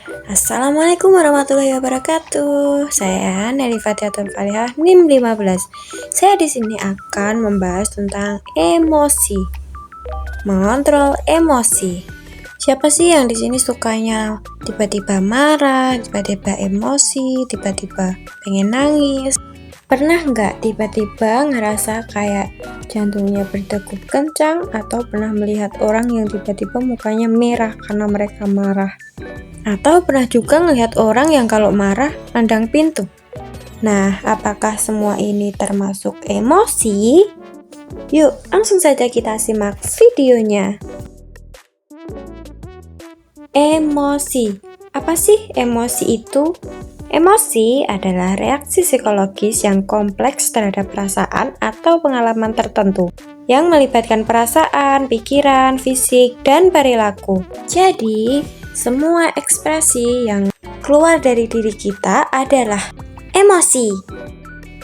Assalamualaikum warahmatullahi wabarakatuh. Saya Nelly Fatiatul Falihah NIM 15. Saya di sini akan membahas tentang emosi. Mengontrol emosi. Siapa sih yang di sini sukanya tiba-tiba marah, tiba-tiba emosi, tiba-tiba pengen nangis? Pernah nggak tiba-tiba ngerasa kayak jantungnya berdegup kencang, atau pernah melihat orang yang tiba-tiba mukanya merah karena mereka marah? Atau pernah juga ngelihat orang yang kalau marah nendang pintu? Nah, apakah semua ini termasuk emosi? Yuk, langsung saja kita simak videonya. Emosi. Apa sih emosi itu? Emosi adalah reaksi psikologis yang kompleks terhadap perasaan atau pengalaman tertentu yang melibatkan perasaan, pikiran, fisik, dan perilaku. Jadi, semua ekspresi yang keluar dari diri kita adalah emosi.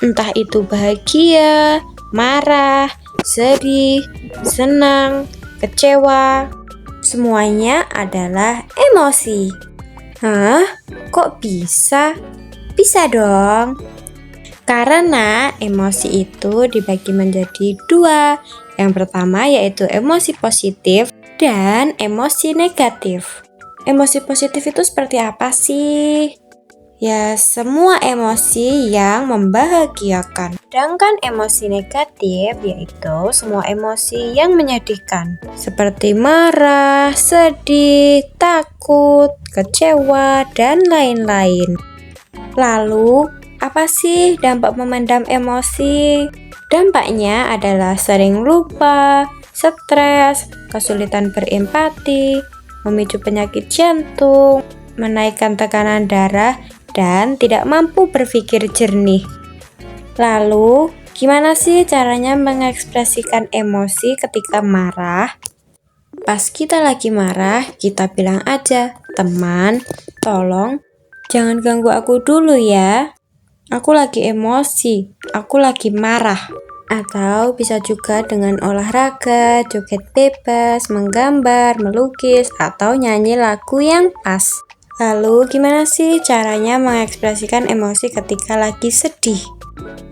Entah itu bahagia, marah, sedih, senang, kecewa, semuanya adalah emosi. Hah? Kok bisa? Bisa dong. Karena emosi itu dibagi menjadi dua. Yang pertama yaitu emosi positif dan emosi negatif. Emosi positif itu seperti apa sih? Ya, semua emosi yang membahagiakan. Sedangkan emosi negatif yaitu semua emosi yang menyedihkan, seperti marah, sedih, takut, kecewa, dan lain-lain. Lalu, apa sih dampak memendam emosi? Dampaknya adalah sering lupa, stres, kesulitan berempati, memicu penyakit jantung, menaikkan tekanan darah, dan tidak mampu berpikir jernih. Lalu, gimana sih caranya mengekspresikan emosi ketika marah? Pas kita lagi marah, kita bilang aja, "Teman, tolong jangan ganggu aku dulu ya. Aku lagi emosi, aku lagi marah." Atau bisa juga dengan olahraga, joget bebas, menggambar, melukis, atau nyanyi lagu yang pas. Lalu gimana sih caranya mengekspresikan emosi ketika lagi sedih?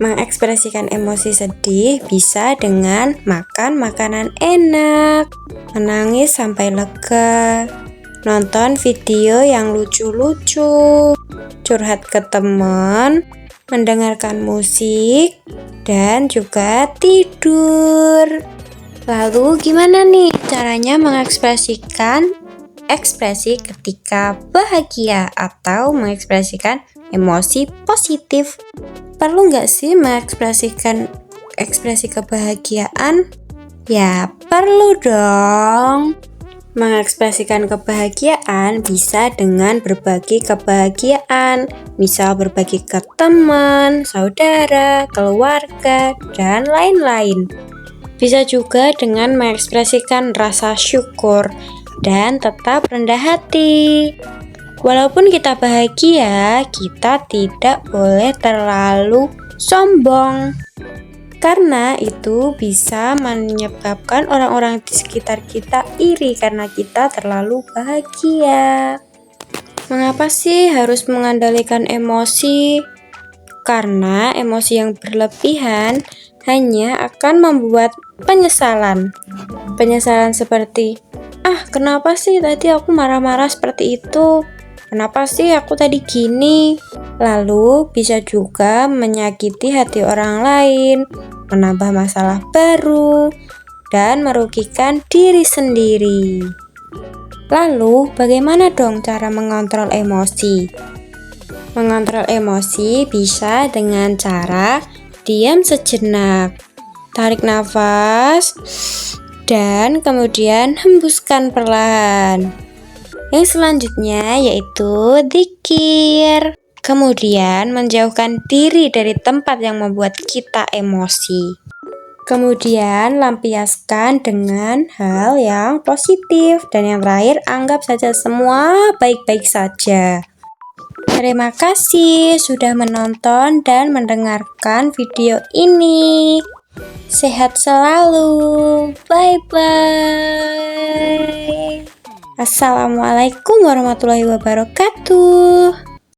Mengekspresikan emosi sedih bisa dengan makan makanan enak, menangis sampai lega, nonton video yang lucu-lucu, curhat ke teman, mendengarkan musik, dan juga tidur. Lalu gimana nih caranya mengekspresikan ekspresi ketika bahagia atau mengekspresikan emosi positif? Perlu nggak sih mengekspresikan ekspresi kebahagiaan? Ya, perlu dong. Mengekspresikan kebahagiaan bisa dengan berbagi kebahagiaan, misal berbagi ke teman, saudara, keluarga, dan lain-lain. Bisa juga dengan mengekspresikan rasa syukur dan tetap rendah hati. Walaupun kita bahagia, kita tidak boleh terlalu sombong, karena itu bisa menyebabkan orang-orang di sekitar kita iri karena kita terlalu bahagia. Mengapa sih harus mengandalkan emosi? Karena emosi yang berlebihan hanya akan membuat penyesalan. Penyesalan seperti, kenapa sih tadi aku marah-marah seperti itu? Kenapa sih aku tadi gini? Lalu bisa juga menyakiti hati orang lain, menambah masalah baru, dan merugikan diri sendiri. Lalu bagaimana dong cara mengontrol emosi? Mengontrol emosi bisa dengan cara diam sejenak, tarik nafas, dan kemudian hembuskan perlahan. Yang selanjutnya yaitu dzikir. Kemudian menjauhkan diri dari tempat yang membuat kita emosi. Kemudian lampiaskan dengan hal yang positif. Dan yang terakhir, anggap saja semua baik-baik saja. Terima kasih sudah menonton dan mendengarkan video ini. Sehat selalu. Bye-bye. Assalamualaikum warahmatullahi wabarakatuh.